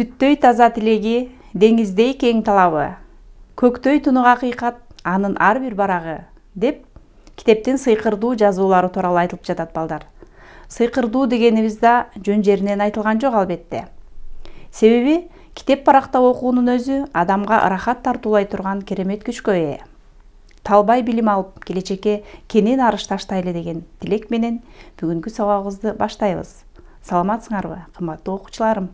Сүттөй таза тилеги, деңиздей кең талабы. Көктөй тунук акыйкат, анын ар бир барагы, деп китептин сыйкырдуу жазуулары тууралуу айтылып жатат балдар. Сыйкырдуу дегенибиз да жөн жеринен айтылган жок албетте. Себеби китеп баракта окуунун өзү адамга ырахат тартуулай турган керемет күчкө ээ. Талбай билим алып, келечекке кенен арыш таштайлы деген тилек менен бүгүнкү сабагыбызды баштайбыз. Саламатсыңарбы, кымбаттуу окуучуларым?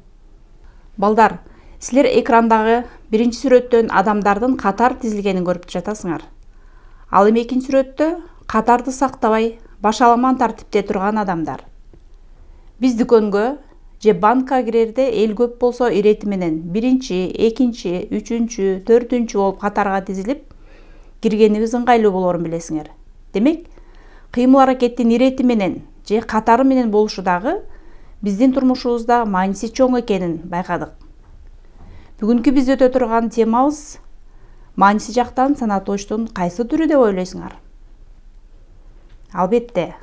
Балдар, силер экрандагы биринчи сүрөттөн адамдардын катар тизилгенин көрүп жатасыңар. Ал эми экинчи сүрөттө катарды сактабай, башаламан тартипте турган адамдар. Биз дүкөнгө же банкка кирерде эл көп болсо ирети менен биринчи, экинчи, үчүнчү, төртүнчү болуп катарга тизилип киргенибиз ыңгайлуу болорун билесиңер. Демек, кыймыл аракеттин ирети менен же катары менен болушу дагы биздин турмушубузда мааниси чоң экенин байкадык. Бүгүнкү биз өтө турган темабыз мааниси жактан санатоочтун кайсы түрү деп ойлойсуңар? Албетте,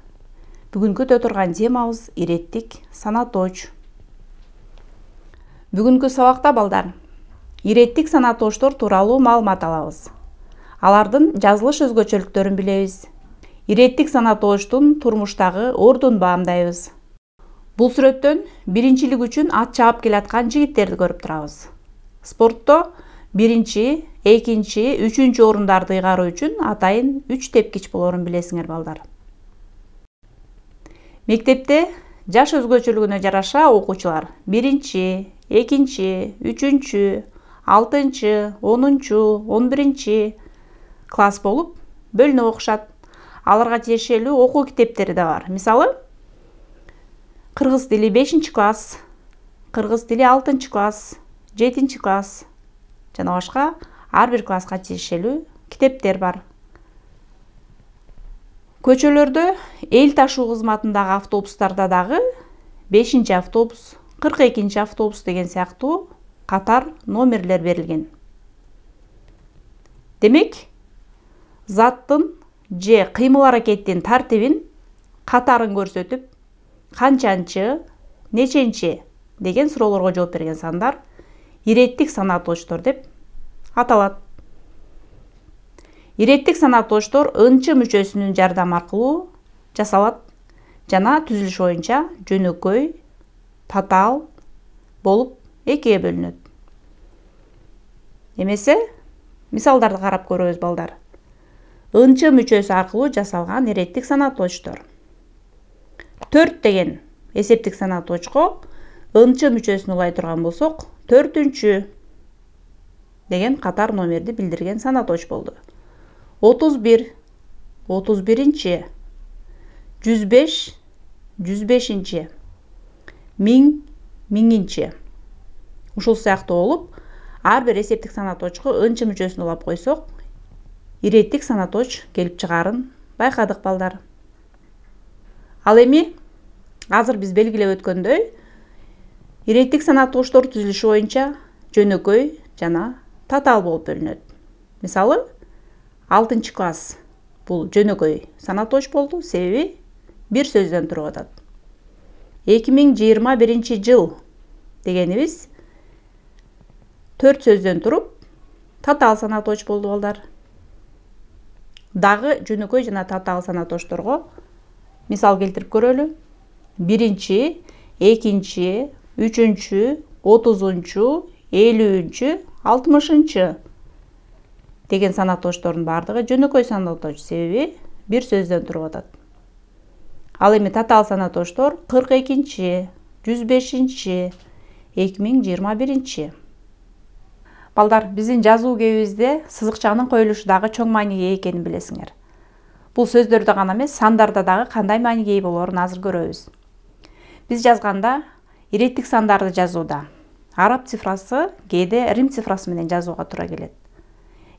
бүгүнкү өтө турган темабыз иреттик санатооч. Бүгүнкү сабакта балдар, иреттик санатоочтор тууралуу маалымат алабыз. Алардын жазылыш өзгөчөлүктөрүн билебиз. Иреттик санатоочтун турмуштагы ордун баамдайбыз. Бул сүрөттөн биринчилик үчүн ат чаап келаткан жигиттерди көрүп турабыз. Спортто биринчи, экинчи, үчүнчү орундарды ыйгаруу үчүн атайын 3 тепкич болорун билесиңер балдар. Мектепте жаш өзгөчөлүгүнө жараша окуучулар биринчи, экинчи, үчүнчү, 6-чы, 10-чу, 11-чи класс болуп бөлүнүп окушат. Аларга тиешелүү окуу китептери да бар. Мисалы, кыргыз тили 5-чи класс, кыргыз тили 6-чы класс, 7-чи класс жана башка ар бир класска тиешелүү китептер бар. Көчөлөрдө эл ташуу кызматындагы автобустарда дагы 5-чи автобус, 42-чи автобус деген сыяктуу катар номерлер берилген. Демек, заттын же кыймыл аракеттин тартибин, катарын көрсөтүп, канчанчы, неченчи деген суроолорго жооп берген сандар иреттик санатоочтор деп аталат. Иреттик санатоочтор ынчы мүчөсүнүн жардамы аркылуу жасалат жана түзүлүш боюнча жөнөкөй, татаал болуп экиге бөлүнөт. Эмесе, мисалдарды карап көрөбүз балдар. Ынчы мүчөсү аркылуу жасалган иреттик санатоочтор. 4 деген эсептик санатоочко ынчы мүчөсүн улай турган болсок, 4-чү деген катар номерди билдирген санатооч болду. 31, 31-чи, 105, 105-чи, 1000, 1000-чи. Ушул сыяктуу болуп, ар бир эсептик санатоочко ынчы мүчөсүн улап койсок, иреттик санатооч келип чыгарын байкадык балдар. Ал эми азыр биз белгилеп өткөндөй, иреттик санатоочтор түзүлүшү боюнча жөнөкөй жана татаал болуп бөлүнөт. Мисалы, 6-чы класс бул жөнөкөй санатооч болду, себеби бир сөздөн туруп атат. 2021 жыл дегенибиз 4 сөздөн туруп татаал санатооч болду балдар. Дагы жөнөкөй жана татаал санатоочторго мисал келтирип көрөлү. 1-чи, 2-чи, 3-чү, 30-чу, 50-чү, 60-чы деген санатоочтордун бардыгы жөнөкөй санатооч, себеби бир сөздөн туруп атат. Ал эми татаал санатоочтор 42-чи, 105-чи, 2021-чи. Балдар, биздин жазуу кебибизде сызыкчанын коюлушу дагы чоң мааниге ээ экенин билесиңер. Бул сөздөрдө гана эмес, сандарда дагы кандай мааниге ээ болорун азыр көрөбүз. Биз жазганда иреттик сандарды жазууда араб цифрасы кээде рим цифрасы менен жазууга туура келет.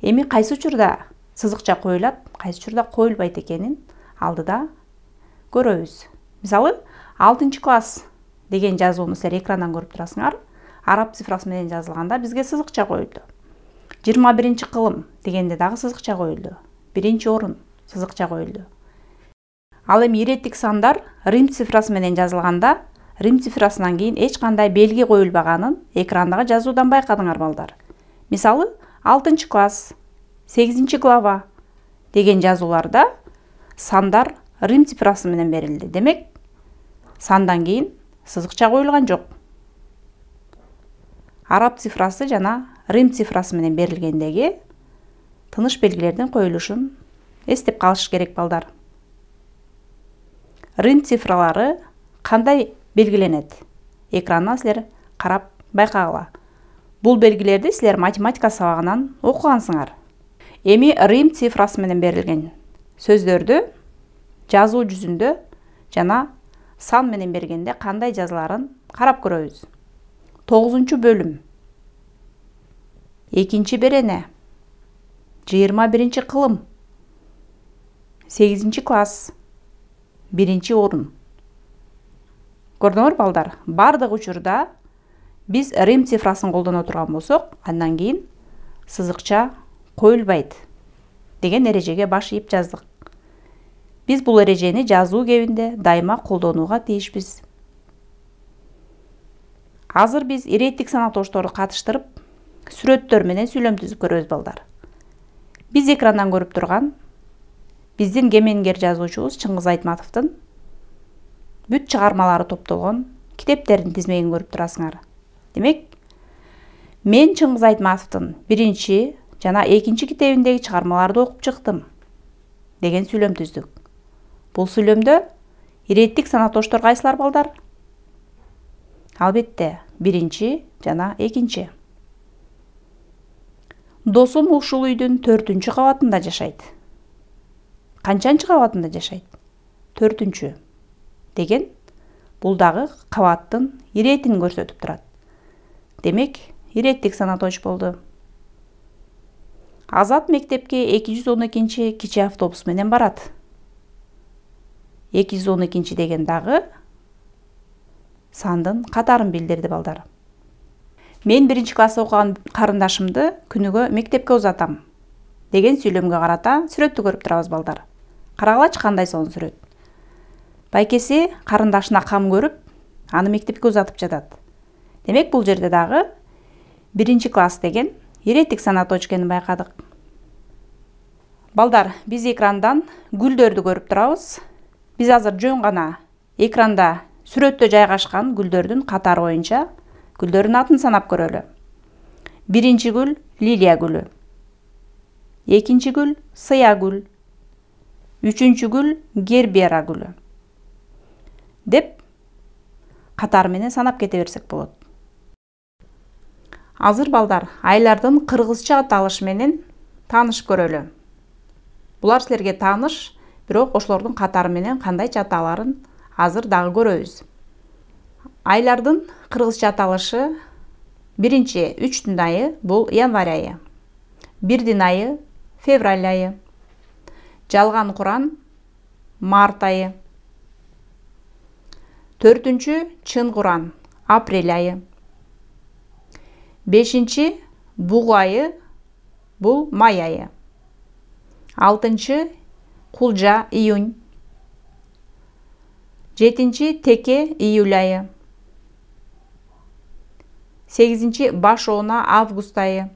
Эми кайсы учурда сызыкча коюлат, кайсы учурда коюлбайт экенин алдыда көрөбүз. Мисалы, 6-чы класс деген жазууну силер экрандан көрүп турасыңар. Араб цифрасы менен жазылганда бизге сызыкча коюлду. 21-чи кылым дегенде дагы сызыкча коюлду. 1-чи орун сызыкча коюлду. Ал эми иреттик сандар рим цифрасы менен жазылганда Рим цифрасынан кийин эч кандай белги коюлбаганын экрандагы жазуудан байкадыңар балдар. Мисалы 6-класс, 8-глава деген жазууларда сандар Рим цифрасы менен берилди. Демек, сандан кийин сызыкча коюлган жок. Араб цифрасы жана Рим цифрасы менен берилгендеги тыныш белгилердин коюлушун эстеп калыш керек балдар. Рим цифралары кандай белгиленет? Экрандан силер карап байкагыла. Бул белгилерди силер математика сабагынан окугансыңар. Эми Рим цифрасы менен берилген сөздөрдү жазуу жүзүндө жана сан менен бергенде кандай жазыларын карап көрөбүз. 9-бөлүм, 2-берене, 21-кылым, 8-класс, 1-орун. Көрдүңөр балдар, бардык учурда биз Рим цифрасын колдоно турган болсок, андан кийин сызыкча коюлбайт деген эрежеге баш ийип жаздык. Биз бул эрежени жазуу кебинде дайыма колдонууга тийишпиз. Азыр биз иреттик санатошторду катыштырып, сүрөттөр менен сүйлөм түзүп көрөбүз балдар. Биз экрандан көрүп турган биздин кемеңгер жазуучубуз Чыңгыз Айтматовдун бүт чыгармалары топтолгон китептердин тизмегин көрүп турасыңар. Демек, мен Чыңгыз Айтматовдун 1 жана 2 китебиндеги чыгармаларды окуп чыктым деген сүйлөм түздүк. Бул сүйлөмдө иреттик санатоштор кайсылар балдар? Албетте, 1 жана 2. Досум ушул үйдүн 4-кабатында жашайт. Канчанчы кабатында жашайт? 4 деген бул дагы кабаттын иретин көрсөтүп турат. Демек, иреттик санатош болду. Азат мектепке 212 кичи автобус менен барат. 212 деген дагы сандын катарын билдирди балдар. Мен 1-класста окуган карындашымды күнүгө мектепке узатам деген сүйлөмгө карата сүрөттү көрүп турабыз балдар. Карагылачы кандай сонун сүрөт. Байкеси карындашына кам көрүп, аны мектепке узатып жатат. Демек, бул жерде дагы 1-класс деген иреттик санаточ экенин байкадык. Балдар, биз экрандан гүлдөрдү көрүп турабыз. Биз азыр жөн гана экранда сүрөттө жайгашкан гүлдөрдүн катары боюнча гүлдөрдүн атын санап көрөлү. 1 гүл лилия гүлү. 2 гүл сыя гүл. 3 гүл гербера гүлү. Деп катары менен санап кете берсек болот. Азыр балдар, айлардын кыргызча аталышы менен таанышып көрөлү. Булар силерге тааныш, бирок ошолордун катары менен кандайча аталарын азыр дагы көрөбүз. Айлардын кыргызча аталышы 3-түн айы бул январь айы. 1-дин айы февраль айы. Жалган куран март айы. 4-чү чын куран апрель айы. 5-чи буг айы бул май айы. 6-чы кулжа июнь. 7-чи теке июль айы. 8-чи баш оона август айы.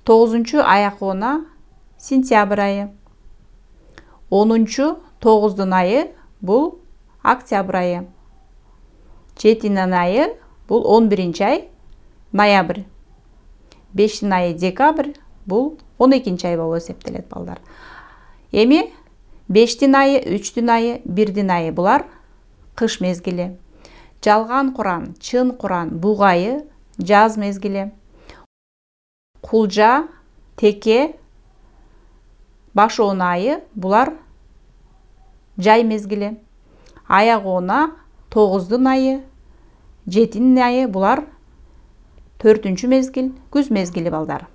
9-чу аяк оона сентябрь айы. 10-чу 9-дун айы бул октябрь айы. 7-дин айы бул 11-чи ай ноябрь. 5-дин айы декабрь бул 12-чи ай болуп эсептелет балдар. Эми 5-дин айы, 3-дүн айы, 1-дин айы булар кыш мезгили. Жалган куран, чын куран, буг айы жаз мезгили. Кулжа, теке, баш оона айы булар жай мезгили. Аяк оона 9-дун айы, 7-дин айы булар 4-чү мезгил, күз мезгили балдар.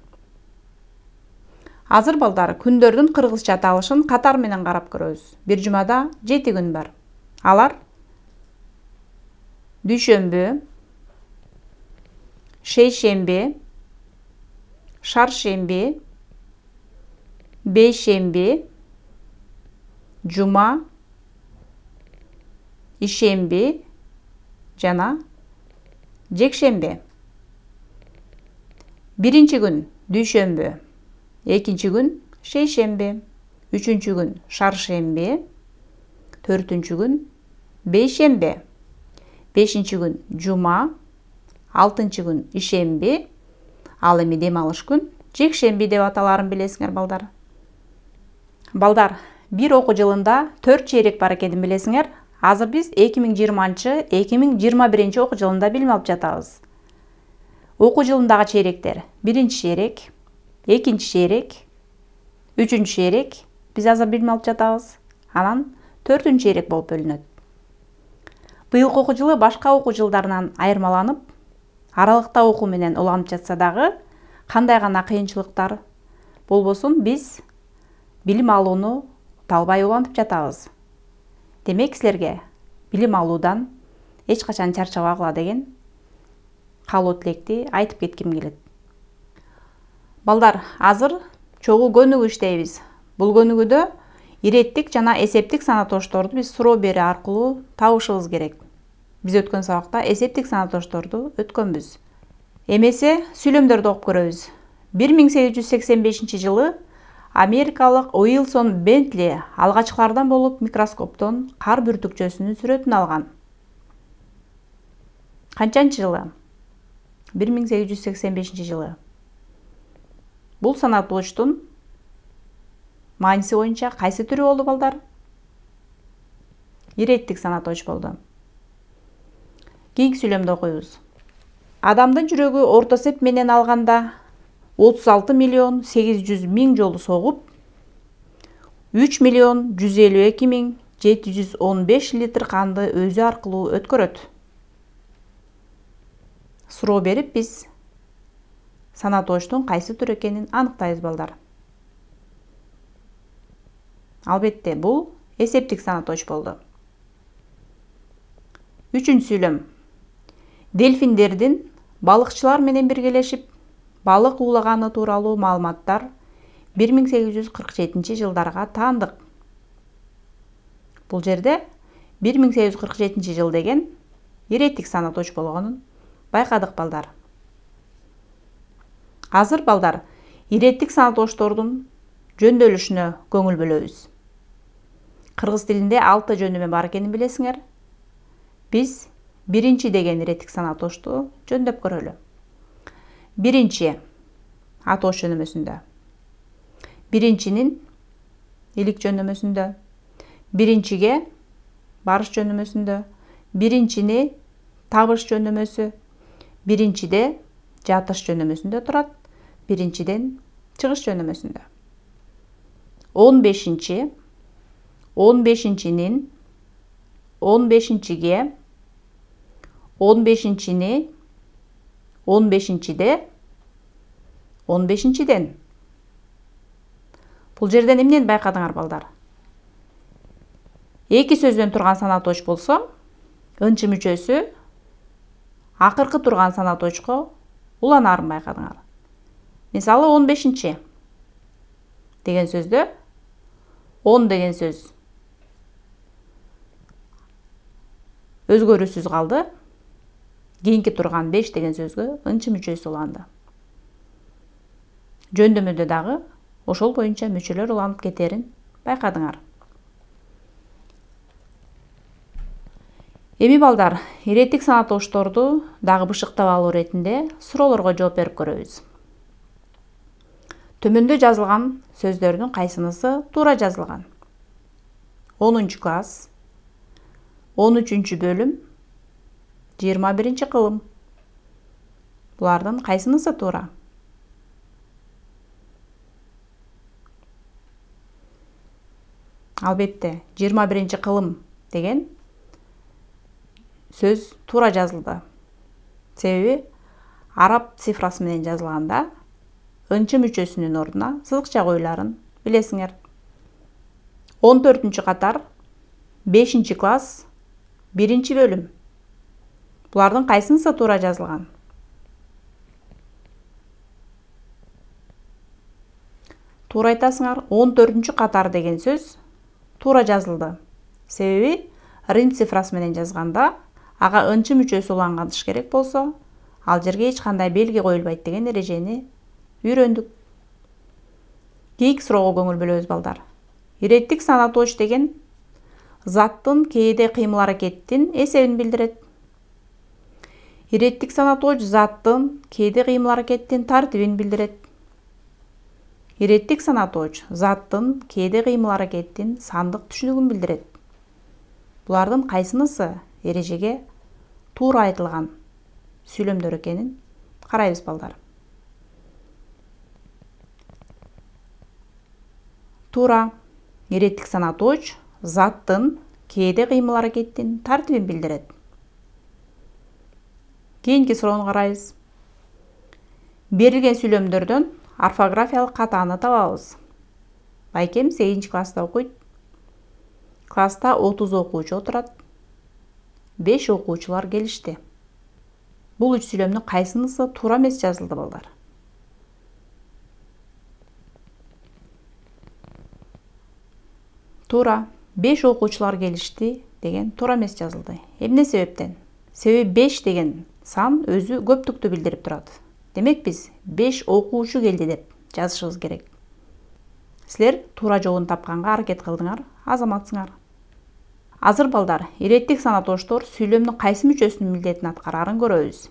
Азыр балдар, күндөрдүн кыргызча аталышын катар менен карап көрөбүз. Bir жумада 7 күн бар. Алар дүйшөмбү, шейшемби, шаршемби, бейшемби, жума, ишемби, жана жекшемби. Биринчи күн дүйшөмбү, экинчи күн шейшемби, үчүнчү күн шаршемби, төртүнчү күн бейшемби, бешинчи күн жума, алтынчы күн ишемби, ал эми дем алыш күн жекшемби деп аталарын билесиңер балдар. Балдар, бир окуу жылында 4 чейрек бар экенин билесиңер. Азыр биз 2020-2021 окуу жылында билим алып жатабыз. Окуу жылындагы чейректер: биринчи чейрек, экинчи чейрек, үчүнчү чейрек биз азыр билим алып жатабыз. Анан 4-чү чейрек болуп бөлүнөт. Быйылкы окуу жылы башка окуу жылдарынан айырмаланып, аралыкта окуу менен уланып жатса дагы, кандай гана кыйынчылыктар болбосун, биз билим алууну талбай улантып жатабыз. Демек, силерге билим алуудан эч качан чарчабагыла деген каалоо тилекти айтып кетким келет. Балдар, азыр чогуу көнүгүү иштейбиз. Бул көнүгүүдө иреттик жана эсептик санатошторду биз суроо берүү аркылуу табышыбыз керек. Биз өткөн сабакта эсептик санатошторду өткөнбүз. Эмесе сүйлөмдөрдү окуп көрөбүз. 1885 жылы америкалык Уилсон Бентли алгачкылардан болуп микроскоптон кар бүртүкчөсүнүн сүрөтүн алган. Канчанчы жылы? 1885 жылы. Бул санаточтун мааниси боюнча кайсы түрү болду, балдар? Иреттик санаточ болду. Кийинки сүйлөмдү окуйбуз. Адамдын жүрөгү орто эсеп менен алганда 36.800.000 жолу согуп, 3.152.715 литр канды өзү аркылуу өткөрөт. Суроо берип, биз санаточтун кайсы түрү экенин аныктайбыз, балдар. Албетте, бул эсептик санаточ болду. Үчүнчү сүйлөм. Дельфиндердин балыкчылар менен биргелешип балык уулаганы тууралуу маалыматтар 1847 жылдарга таандык. Бул жерде 1847 жыл деген иреттик санаточ болгонун байкадык, балдар. Азыр, балдар, иреттик санаточтордун жөндөөлүшүнө көңүл бөлөбүз. Кыргыз тилинде 6 жөндөмө бар экенин билесиңер. Биз биринчи деген иреттик санаточту жөндөп көрөлү. Биринчи атош жөнөмөсүндө, биринчинин илик жөнөмөсүндө, биринчиге барыш жөнөмөсүндө, биринчини табыш жөнөмөсү, биринчиде жатыш жөнөмөсүндө турат, биринчиден чыгыш жөнөмөсүндө. 15-чи, 15-чинин, 15-чиге, 15-чини, 15-чиде, 15-чиден. Бул жерден эмнени байкадыңар, балдар? Эки сөздөн турган санаточ болсо, ынчы мүчөсү акыркы турган санаточко уланаарын байкадыңар. Мисалы, 15-чи деген сөздө 10 деген сөз өзгөрүүсүз калды. Кийинки турган 5 деген сөзгө ынчы мүчөсү уланды. Жөндөмөдө дагы ошол боюнча мүчөлөр уланып кетерин байкадыңар. Эми, балдар, иреттик санатошторду дагы бышыктап алуу иретинде суроолорго жооп берип көрөбүз. Төмөндө жазылган сөздөрдүн кайсынысы туура жазылган? 10 класс, 13 бөлүм, 21 кылым. Булардын кайсынысы туура? Албетте, 21 кылым деген сөз туура жазылды. Себеби араб цифрасы менен жазылганда ынчы мүчөсүнүн ордуна сызыкча коюларын билесиңер. 14 катар, 5 класс, 1 бөлүм. Булардын кайсынысы туура жазылган? Туура айтасыңар. 14 катар деген сөз туура жазылды. Себеби рим цифрасы менен жазганда ага ынчы мүчөсү улангандыш керек болсо, ал жерге эч кандай белги коюлбайт деген эрежени үйрөндүк. Кийинки суроого көңүл бөлөбүз балдар. Иреттик санатооч деген заттын кээде кыймыл-аракеттин эсебин билдирет. Иреттик санатооч заттын кээде кыймыл-аракеттин тартибин билдирет. Иреттик санатооч заттын кээде кыймыл-аракеттин сандык түшүнүгүн билдирет. Булардын кайсынысы эрежеге туура айтылган сүйлөмдөр экенин карайбыз балдар. Туура. Иреттик санатооч заттын кээде кыймыл-аракеттин тартибин билдирет. Кийинки суроону карайбыз. Берилген сүйлөмдөрдөн орфографиялык катааны табабыз. Байкем 8 класста окуйт. Класста 30 окуучу отурат. 5 окуучулар келишти. Бул 3 сүйлөмдүн кайсынысы туура эмес жазылды балдар? Туура. 5 окуучулар келишти деген туура эмес жазылды. Эмне себептен? Себеби 5 деген сан өзү көптүктү билдирип турат. Демек биз 5 окуучу келди деп жазышыбыз керек. Силер туура жообун тапканга аракет кылдыңар, азаматсыңар. Азыр балдар, иреттик санатоочтор сүйлөмдүн кайсы мүчөсүнүн милдетин аткарарын көрөбүз.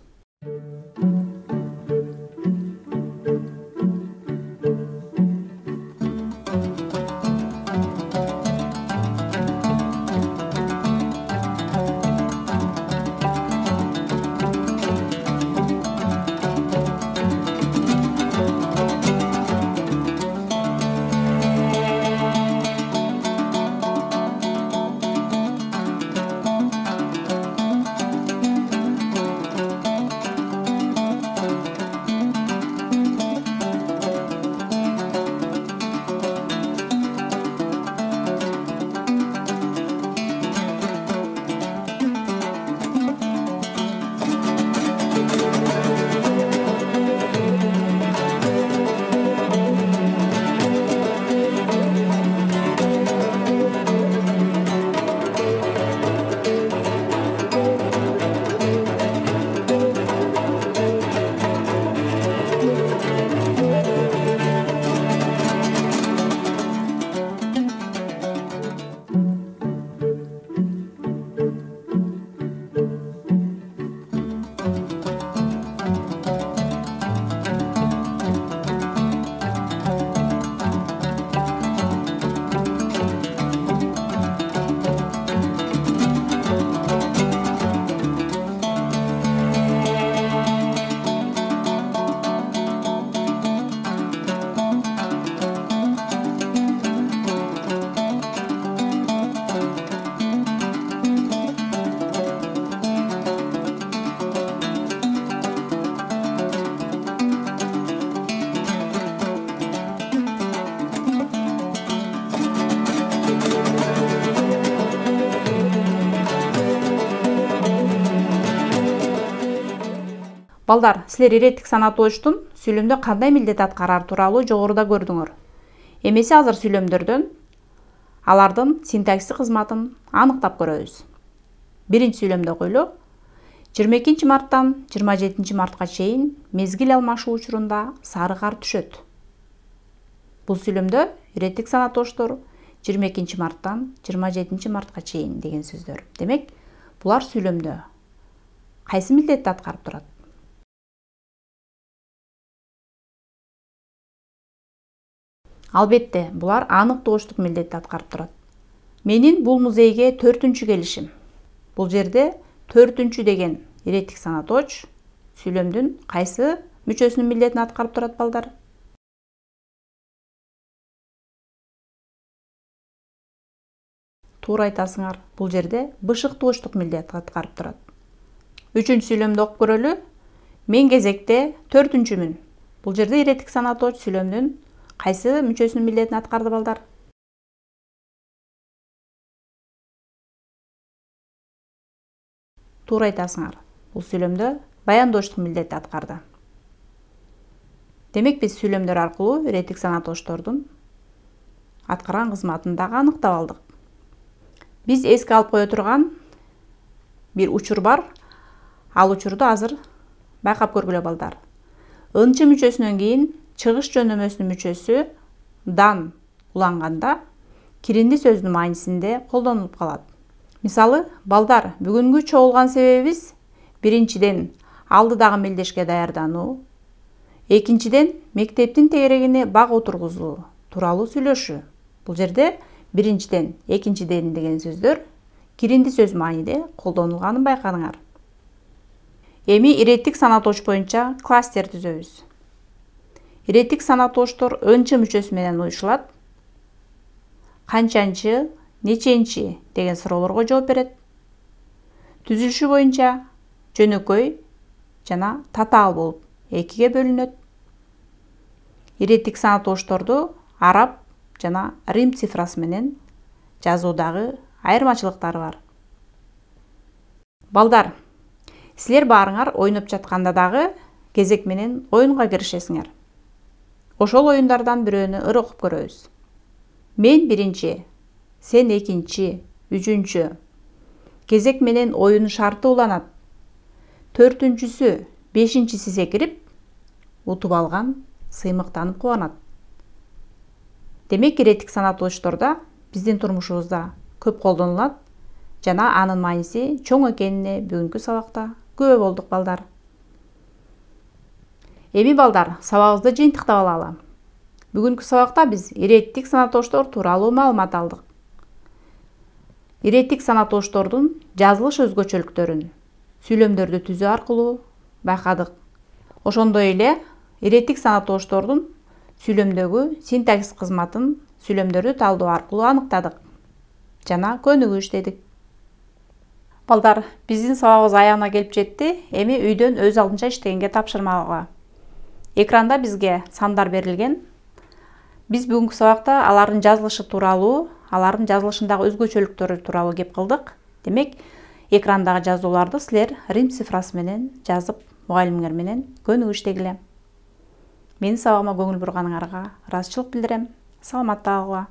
Балдар, силер иреттик санатоочтун сүйлөмдө кандай милдет аткарары тууралуу жогоруда көрдүңөр. Эмесе азыр сүйлөмдөрдөн алардын синтаксис кызматын аныктап көрөбүз. Биринчи сүйлөмдө окуйлу. 22 марттан 27 мартка чейин мезгил алмашуу учурунда сары кар түшөт. Бул сүйлөмдө иреттик санатоочтор 22 марттан 27 мартка чейин деген сөздөр. Демек, булар сүйлөмдө кайсы милдетти аткарып турат? Албетте, булар анык тогуштук милдетти аткарып турат. Менин бул музейге 4-чү келишим. Бул жерде 4-чү деген иреттик санатооч сүйлөмдүн кайсы мүчөсүнүн милдетин аткарып турат балдар? Туура айтасыңар. Бул жерде бышык тогуштук милдет аткарып турат. 3-чү сүйлөмдү окуп көрөлү. Мен кезекте 4-чүмүн. Бул жерде иреттик санатооч сүйлөмдүн кайсы мүчөсүнүн милдетин аткарды балдар? Туура айтасыңар. Бул сүйлөмдө баяндоочтук милдетти аткарды. Демек, биз сүйлөмдөр аркылуу иреттик санатоочтордун аткарган кызматын дагы аныктап алдык. Биз эске алып кое турган бир учур бар. Ал учурду азыр байкап көргүлө балдар. Ынчы мүчөсүнөн кийин чыгыш жөнөмөсүнүн мүчөсү дан уланганда киринди сөздүн маанисинде колдонулуп калат. Мисалы, балдар, бүгүнгү чогулган себебибиз биринчиден алдыдагы мелдешке даярдануу, экинчиден мектептин тегерегине бак отургузуу тууралуу сүйлөшүү. Бул жерде биринчиден, экинчиден деген сөздөр киринди сөз мааниде колдонулганын байкадыңар. Эми иреттик санатооч боюнча класстер түзөбүз. Иреттик санатоочтор ынчы мүчөсү менен уюшулат. Канчанчы, неченчи деген суроолорго жооп берет. Түзүлүшү боюнча жөнөкөй жана татаал болуп экиге бөлүнөт. Иреттик санатоочторду араб жана рим цифрасы менен жазуудагы айырмачылыктары бар. Балдар, силер баарыңар ойноп жатканда дагы кезек менен оюнга киришесиңер. Ошол оюндардан бирөөнү ыр окуп көрөбүз. Мен биринчи, сен экинчи, үчүнчү. Кезек менен оюн шарты уланат. Төртүнчүсү, бешинчиси секирип, утуп алган сыймыктанып кубанат. Демек, иреттик санатоочторда биздин турмушубузда көп колдонулат жана анын мааниси чоң экенине бүгүнкү сабакта күбө болдук балдар. Эми балдар, сабагыбызды жыйынтыктап алалы. Бүгүнкү сабакта биз иреттик санатоочтор тууралуу маалымат алдык. Иреттик санатоочтордун жазылыш өзгөчөлүктөрүн сүйлөмдөрдү түзүү аркылуу байкадык. Ошондой эле иреттик санатоочтордун сүйлөмдөгү синтаксис кызматын сүйлөмдөрдү талдоо аркылуу аныктадык жана көнүгүү иштедик. Балдар, биздин сабагыбыз аягына келип жетти. Эми үйдөн өз алдынча иштегенге тапшырмага. Экранда бизге сандар берилген. Биз бүгүнкү сабакта алардын жазылышы тууралуу, алардын жазылышындагы өзгөчөлүктөрү тууралуу кеп кылдык. Демек, экрандагы жазууларды силер рим цифрасы менен жазып, мугалимиңер менен көнүгүү иштегиле. Менин сабагыма көңүл бурганыңарга ыраазычылык билдирем. Саламатта калгыла.